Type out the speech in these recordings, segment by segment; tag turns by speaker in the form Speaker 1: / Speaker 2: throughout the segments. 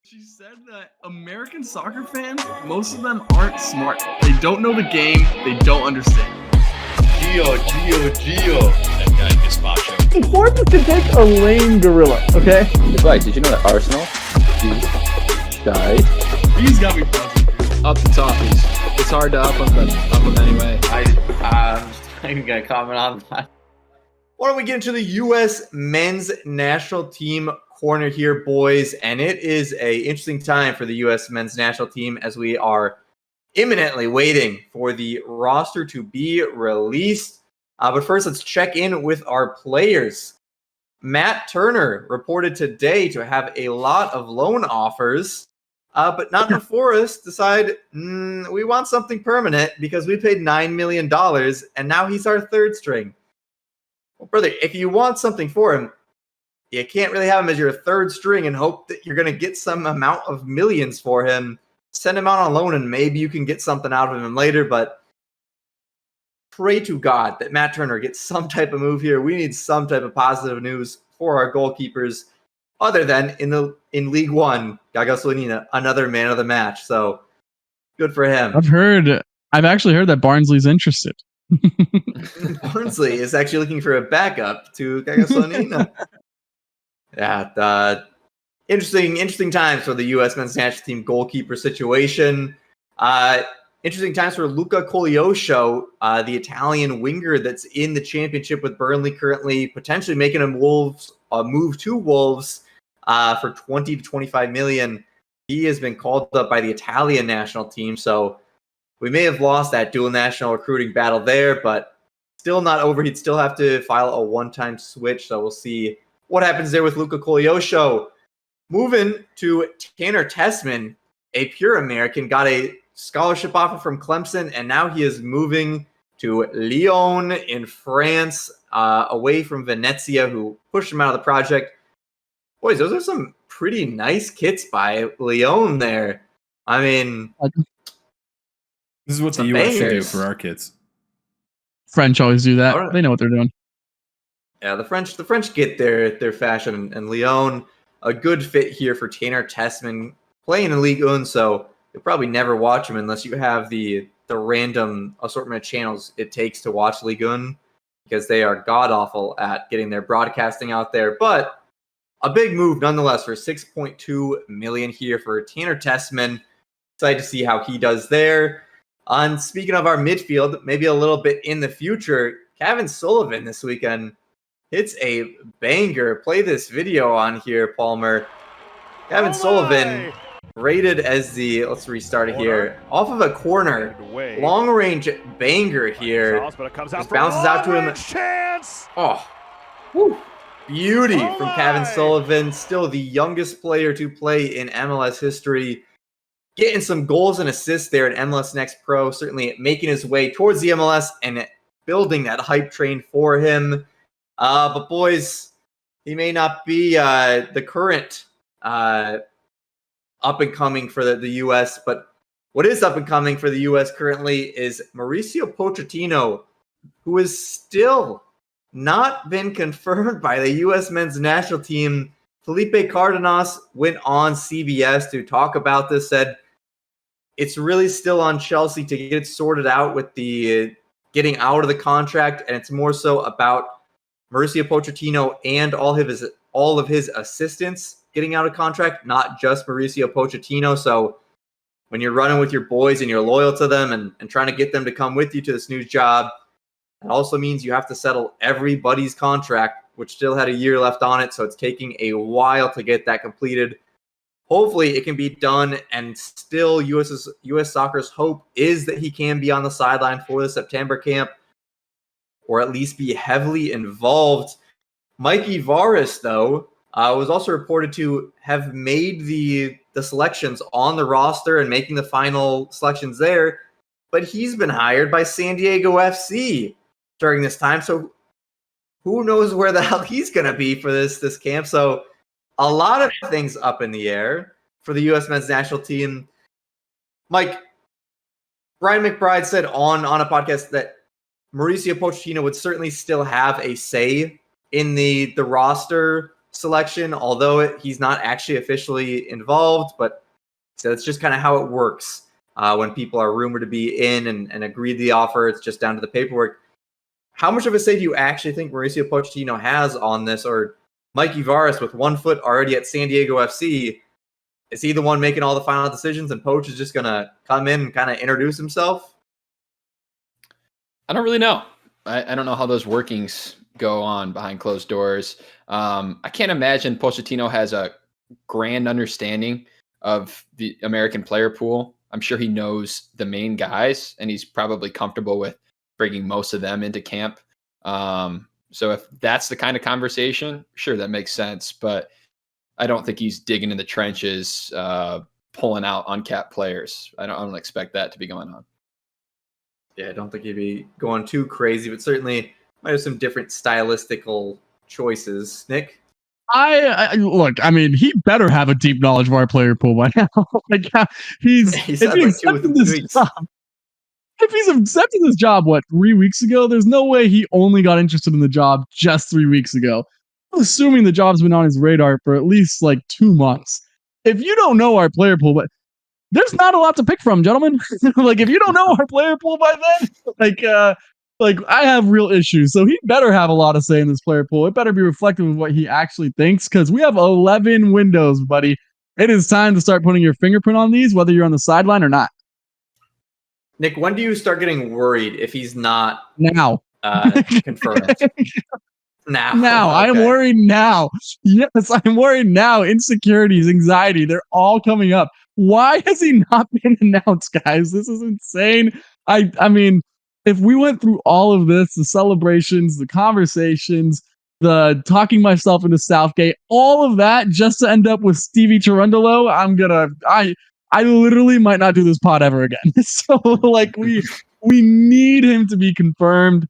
Speaker 1: She said that American soccer fans, most of them aren't smart. They don't know the game. They don't understand.
Speaker 2: Gio.
Speaker 3: That guy gazpacho.
Speaker 4: Important to take a lame gorilla, okay?
Speaker 5: Advice, did you know that Arsenal died?
Speaker 1: He's got me buzzing.
Speaker 6: Up the Toffees. It's hard to up them anyway.
Speaker 2: I'm not even going to comment on that. Why don't we get into the U.S. men's national team corner here, boys? And it is a interesting time for the U.S. men's national team as we are imminently waiting for the roster to be released. But first, let's check in with our players. Matt Turner reported today to have a lot of loan offers, but not before us decide we want something permanent because we paid $9 million, and now he's our third string. Well, brother, if you want something for him, you can't really have him as your third string and hope that you're going to get some amount of millions for him. Send him out on loan and maybe you can get something out of him later, but pray to God that Matt Turner gets some type of move here. We need some type of positive news for our goalkeepers other than in League One, Gaga another man of the match. So good for him.
Speaker 7: I've actually heard that Barnsley's interested.
Speaker 2: Barnsley is actually looking for a backup to Gaga. Yeah, interesting times for the U.S. men's national team goalkeeper situation. Interesting times for Luca Koleosho, the Italian winger that's in the championship with Burnley currently, potentially making a move to Wolves for 20 to 25 million. He has been called up by the Italian national team, so we may have lost that dual national recruiting battle there, but still not over. He'd still have to file a one-time switch, so we'll see what happens there with Luca Koleosho. Moving to Tanner Tessmann, a pure American, got a scholarship offer from Clemson, and now he is moving to Lyon in France, away from Venezia, who pushed him out of the project. Boys, those are some pretty nice kits by Lyon there. I mean,
Speaker 3: This is what the U.S. should do for our kids.
Speaker 7: French always do that.
Speaker 2: Right.
Speaker 7: They know what they're doing.
Speaker 2: Yeah, the French get their fashion, and Lyon, a good fit here for Tanner Tessmann, playing in Ligue 1, so you'll probably never watch him unless you have the random assortment of channels it takes to watch Ligue 1, because they are god-awful at getting their broadcasting out there. But a big move nonetheless for $6.2 million here for Tanner Tessmann. Excited to see how he does there. And speaking of our midfield, maybe a little bit in the future, Kevin Sullivan this weekend hits a banger. Play this video on here, Palmer. Kevin Sullivan rated as let's restart it here, off of a corner, long range banger here. Just bounces out to him. Oh, whew. Beauty from Kevin Sullivan, still the youngest player to play in MLS history. Getting some goals and assists there in MLS Next Pro, certainly making his way towards the MLS and building that hype train for him. But boys, he may not be the current up and coming for the U.S., but what is up and coming for the U.S. currently is Mauricio Pochettino, who has still not been confirmed by the U.S. men's national team. Felipe Cardenas went on CBS to talk about this, said it's really still on Chelsea to get it sorted out with the getting out of the contract, and it's more so about Mauricio Pochettino and all of his assistants getting out of contract, not just Mauricio Pochettino. So when you're running with your boys and you're loyal to them and trying to get them to come with you to this new job, it also means you have to settle everybody's contract, which still had a year left on it, so it's taking a while to get that completed. Hopefully it can be done, and still U.S. Soccer's hope is that he can be on the sideline for the September camp, or at least be heavily involved. Mikey Varis, though, was also reported to have made the selections on the roster and making the final selections there, but he's been hired by San Diego FC during this time, so who knows where the hell he's going to be for this camp. So a lot of things up in the air for the U.S. men's national team. Mike, Brian McBride said on a podcast that Mauricio Pochettino would certainly still have a say in the roster selection, although he's not actually officially involved, but so it's just kind of how it works. When people are rumored to be in and agreed to the offer, it's just down to the paperwork. How much of a say do you actually think Mauricio Pochettino has on this? Or Mikey Varas, with 1 foot already at San Diego FC, is he the one making all the final decisions and Poch is just going to come in and kind of introduce himself?
Speaker 6: I don't really know. I don't know how those workings go on behind closed doors. I can't imagine Pochettino has a grand understanding of the American player pool. I'm sure he knows the main guys, and he's probably comfortable with bringing most of them into camp. So if that's the kind of conversation, sure, that makes sense. But I don't think he's digging in the trenches, pulling out uncapped players. I don't expect that to be going on.
Speaker 2: Yeah, I don't think he'd be going too crazy, but certainly might have some different stylistical choices. Nick?
Speaker 7: I look. I mean, he better have a deep knowledge of our player pool by now. Like, if he's accepted this job, what, 3 weeks ago? There's no way he only got interested in the job just 3 weeks ago. I'm assuming the job's been on his radar for at least like 2 months. If you don't know our player pool, but there's not a lot to pick from, gentlemen. Like, if you don't know our player pool by then, like I have real issues. So he better have a lot to say in this player pool. It better be reflective of what he actually thinks, because we have 11 windows, buddy. It is time to start putting your fingerprint on these, whether you're on the sideline or not.
Speaker 2: Nick, when do you start getting worried if he's not
Speaker 7: Now.
Speaker 2: confirmed? Now.
Speaker 7: Okay. I am worried now. Yes, I'm worried now. Insecurities, anxiety, they're all coming up. Why has he not been announced, guys? This is insane. I mean, if we went through all of this, the celebrations, the conversations, the talking myself into Southgate, all of that just to end up with Stevie Cherundolo, I literally might not do this pod ever again. So like we need him to be confirmed.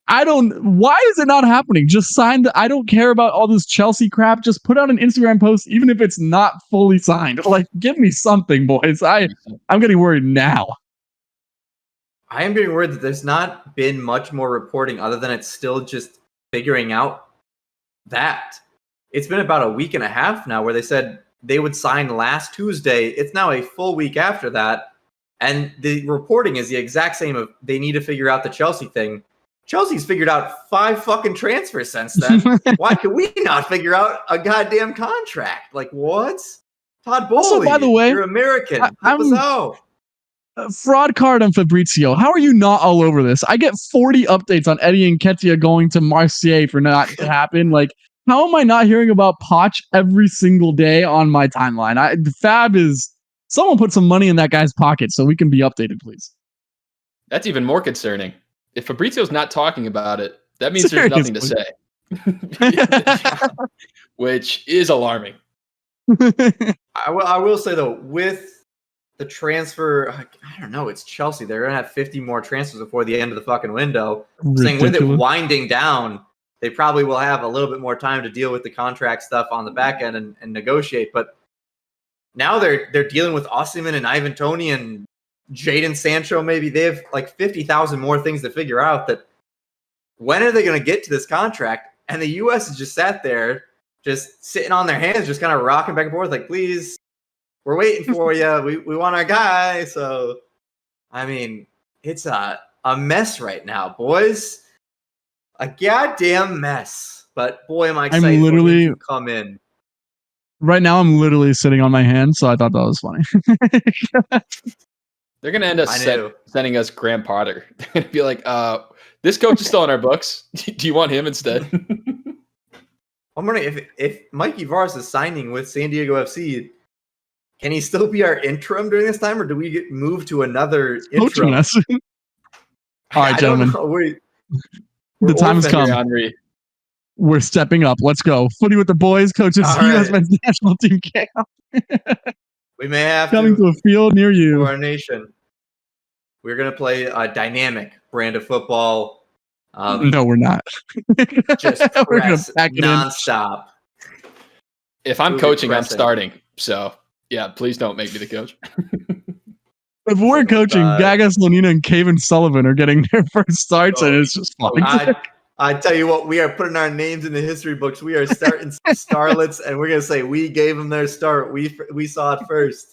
Speaker 7: Why is it not happening? Just sign I don't care about all this Chelsea crap. Just put out an Instagram post, even if it's not fully signed. Like, give me something, boys. I'm getting worried now.
Speaker 2: I am getting worried that there's not been much more reporting other than it's still just figuring out that. It's been about a week and a half now where they said they would sign last Tuesday. It's now a full week after that. And the reporting is the exact same of they need to figure out the Chelsea thing. Chelsea's figured out 5 fucking transfers since then. Why can we not figure out a goddamn contract? Like, what? Todd Bowley,
Speaker 7: also, by the way,
Speaker 2: you're American. Help us out.
Speaker 7: Fraud card on Fabrizio. How are you not all over this? I get 40 updates on Eddie Nketiah going to Marseille for not to happen. Like, how am I not hearing about Poch every single day on my timeline? Fab is... Someone put some money in that guy's pocket so we can be updated, please.
Speaker 6: That's even more concerning. If Fabrizio's not talking about it, that means there's nothing to say. Which is alarming.
Speaker 2: I will say, though, with the transfer, I don't know, it's Chelsea. They're going to have 50 more transfers before the end of the fucking window. Saying with it winding down, they probably will have a little bit more time to deal with the contract stuff on the back end and negotiate. But now they're dealing with Usmnt and Ivan Toney and Jadon Sancho. Maybe they have like 50,000 more things to figure out. That when are they going to get to this contract? And the U.S. is just sat there, just sitting on their hands, just kind of rocking back and forth, like, please, we're waiting for you. We want our guy. So, I mean, it's a mess right now, boys. A goddamn mess. But boy, am I excited for him to come in.
Speaker 7: Right now, I'm literally sitting on my hand, so I thought that was funny.
Speaker 6: They're going to end up sending us Graham Potter. They're going to be like, this coach is still on our books. Do you want him instead?
Speaker 2: I'm wondering if Mikey Varas is signing with San Diego FC, can he still be our interim during this time, or do we get moved to another interim?
Speaker 7: Us. All right, gentlemen. The time has come.
Speaker 6: Henry.
Speaker 7: We're stepping up. Let's go. Footy with the boys. Coaches, U.S. men's national team camp.
Speaker 2: We may have
Speaker 7: coming to a field near you.
Speaker 2: For our nation. We're going to play a dynamic brand of football.
Speaker 7: No, we're not.
Speaker 2: Just press nonstop.
Speaker 6: If I'm coaching, I'm starting. So, yeah, please don't make me the coach.
Speaker 7: If we're coaching, Gaga Slonina and Kevin Sullivan are getting their first starts, and it's just fun.
Speaker 2: I tell you what, we are putting our names in the history books. We are starting Scarlets, and we're gonna say we gave them their start. We saw it first.